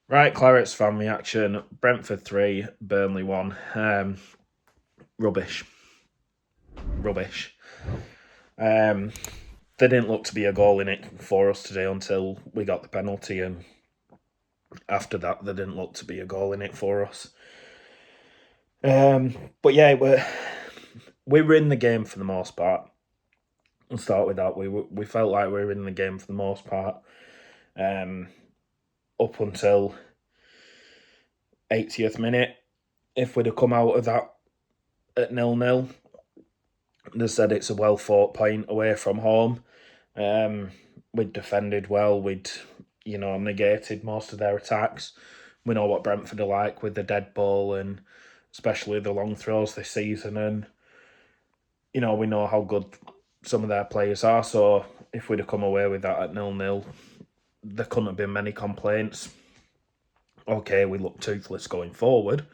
Right, Clarets fan reaction. Brentford 3, Burnley 1. Rubbish. Rubbish. Um, there didn't look to be a goal in it for us today until we got the penalty, and after that, there didn't look to be a goal in it for us. But yeah, we were in the game for the most part. We'll start with that. We felt like we were in the game for the most part. Um, up until 80th minute. If we'd have come out of that at 0-0, they said it's a well fought point away from home. We'd defended well. We'd negated most of their attacks. We know what Brentford are like with the dead ball and especially the long throws this season. And we know how good some of their players are. So if we'd have come away with that at 0-0, there couldn't have been many complaints. Okay, we looked toothless going forward,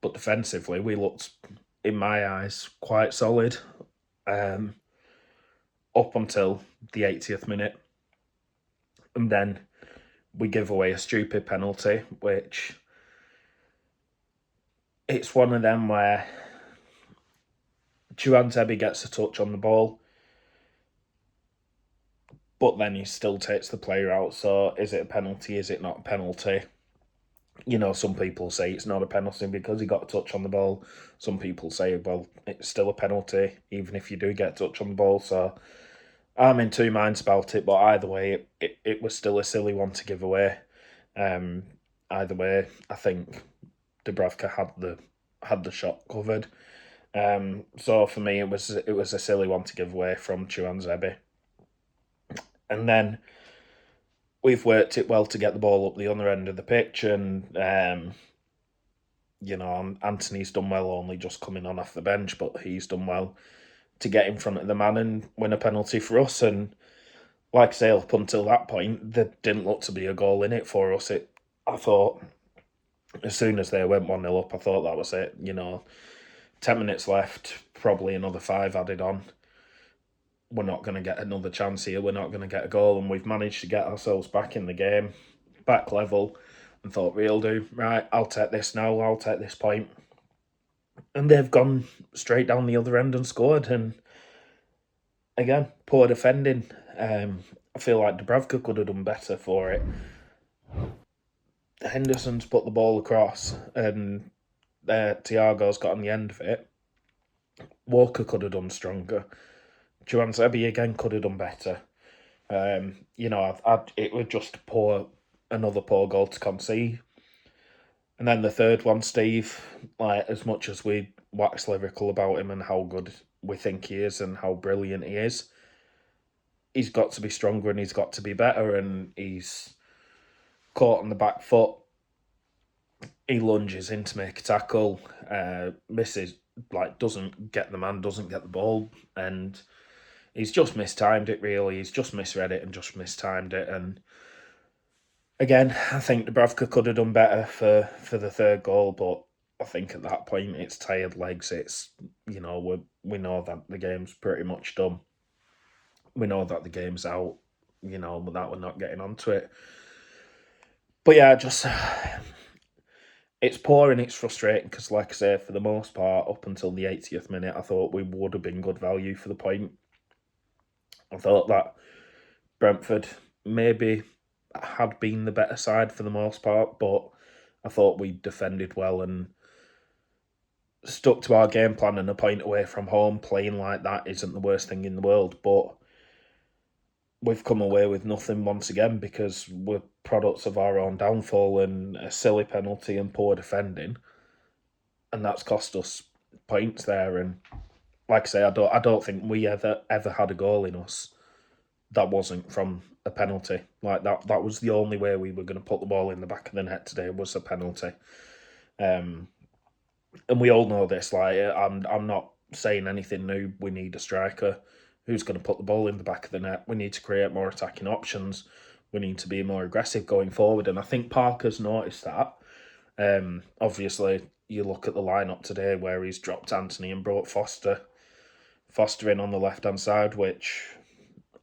but defensively we looked, in my eyes, quite solid. Up until the 80th minute. And then we give away a stupid penalty, which it's one of them where Chuanzebe gets a touch on the ball, but then he still takes the player out. So is it a penalty? Is it not a penalty? Some people say it's not a penalty because he got a touch on the ball. Some people say, well, it's still a penalty, even if you do get a touch on the ball. So I'm in two minds about it, but either way, it was still a silly one to give away. Um, Either way, I think Dubravka had the shot covered. So for me, it was a silly one to give away from Chuanzebe. And then we've worked it well to get the ball up the other end of the pitch, and Anthony's done well, only just coming on off the bench, but he's done well to get in front of the man and win a penalty for us. And like I say, up until that point, there didn't look to be a goal in it for us. I thought as soon as they went 1-0 up, I thought that was it. 10 minutes left, probably another 5 added on. We're not going to get another chance here. We're not going to get a goal, and we've managed to get ourselves back in the game, back level, and thought, real do, right, I'll take this now, I'll take this point. And they've gone straight down the other end and scored, and again, poor defending. I feel like Dubravka could have done better for it. Henderson's put the ball across, and Thiago's got on the end of it. Walker could have done stronger. Chuanzebe again could have done better. It was just another poor goal to concede. And then the third one, Steve, like as much as we wax lyrical about him and how good we think he is and how brilliant he is, he's got to be stronger and he's got to be better. And he's caught on the back foot. He lunges in to make a tackle, misses, doesn't get the man, doesn't get the ball, and he's just mistimed it, really. He's just misread it and just mistimed it. And again, I think Dubravka could have done better for the third goal, but I think at that point it's tired legs. It's, we know that the game's pretty much done. We know that the game's out, but that we're not getting onto it. But yeah, just it's poor and it's frustrating because, like I say, for the most part, up until the 80th minute, I thought we would have been good value for the point. I thought that Brentford maybe had been the better side for the most part, but I thought we defended well and stuck to our game plan, and a point away from home playing like that isn't the worst thing in the world, but we've come away with nothing once again because we're products of our own downfall and a silly penalty and poor defending, and that's cost us points there. And like I say, I don't think we ever had a goal in us that wasn't from a penalty. Like that was the only way we were going to put the ball in the back of the net today, was a penalty. And we all know this. Like I'm not saying anything new. We need a striker who's going to put the ball in the back of the net. We need to create more attacking options. We need to be more aggressive going forward. And I think Parker's noticed that. Obviously, you look at the lineup today where he's dropped Anthony and brought Foster in on the left-hand side, which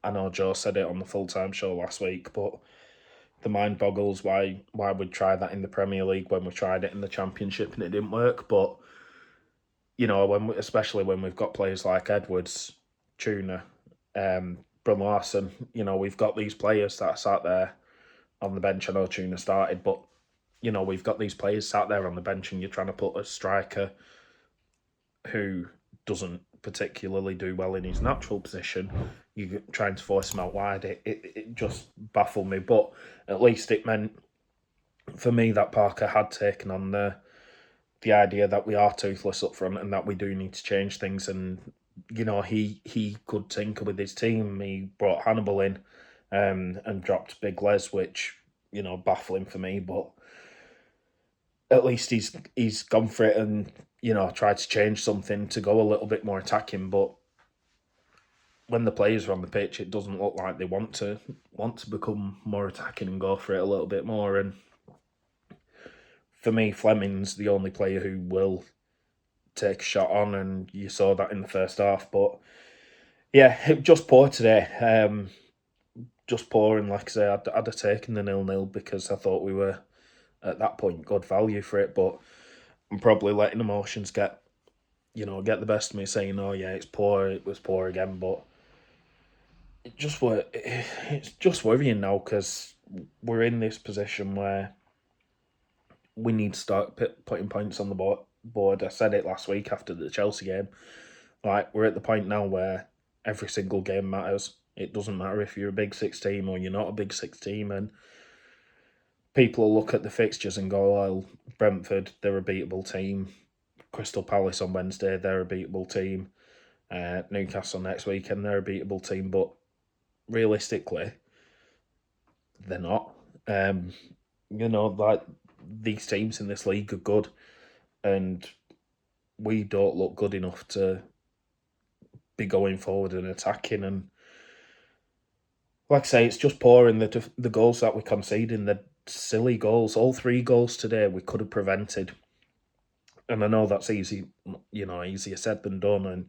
I know Joe said it on the full-time show last week, but the mind boggles why we'd try that in the Premier League when we tried it in the Championship and it didn't work. But especially when we've got players like Edwards, Tuna, Brun Larson, we've got these players that are sat there on the bench. I know Tuna started, but we've got these players sat there on the bench, and you're trying to put a striker who doesn't particularly do well in his natural position. You're trying to force him out wide. It just baffled me, but at least it meant for me that Parker had taken on the idea that we are toothless up front and that we do need to change things. And he could tinker with his team. He brought Hannibal in, and dropped Big Les, which baffling for me, but at least he's gone for it and tried to change something to go a little bit more attacking. But when the players are on the pitch, it doesn't look like they want to become more attacking and go for it a little bit more. And for me, Fleming's the only player who will take a shot on, and you saw that in the first half. But yeah, just poor today. Just poor, and like I say, I'd have taken the 0-0 because I thought we were at that point good value for it. But I'm probably letting emotions get the best of me, saying, "Oh yeah, it's poor. It was poor again." But it's just worrying now because we're in this position where we need to start putting points on the board. I said it last week after the Chelsea game. Like, we're at the point now where every single game matters. It doesn't matter if you're a Big Six team or you're not a Big Six team. And people will look at the fixtures and go, well, Brentford, they're a beatable team. Crystal Palace on Wednesday, they're a beatable team. Newcastle next weekend, they're a beatable team. But realistically, they're not. Like, these teams in this league are good, and we don't look good enough to be going forward and attacking. And like I say, it's just poor in the goals that we conceding, the silly goals. All 3 goals today we could have prevented. And I know that's easier said than done. And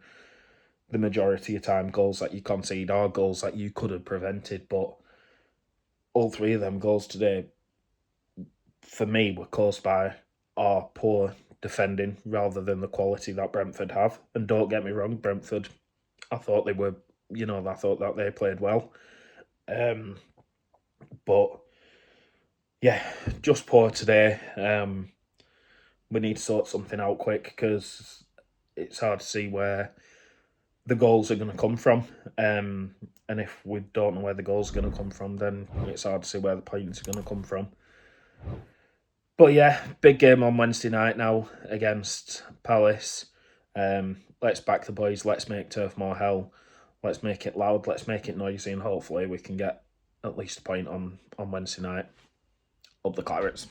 the majority of time, goals that you concede are goals that you could have prevented. But all 3 of them goals today, for me, were caused by our poor defending rather than the quality that Brentford have. And don't get me wrong, Brentford, I thought they were, I thought that they played well. But yeah, just poor today. We need to sort something out quick because it's hard to see where the goals are going to come from. And if we don't know where the goals are going to come from, then it's hard to see where the points are going to come from. But yeah, big game on Wednesday night now against Palace. Let's back the boys. Let's make Turf Moor hell. Let's make it loud. Let's make it noisy, and hopefully we can get at least a point on Wednesday night. Up the Clarets.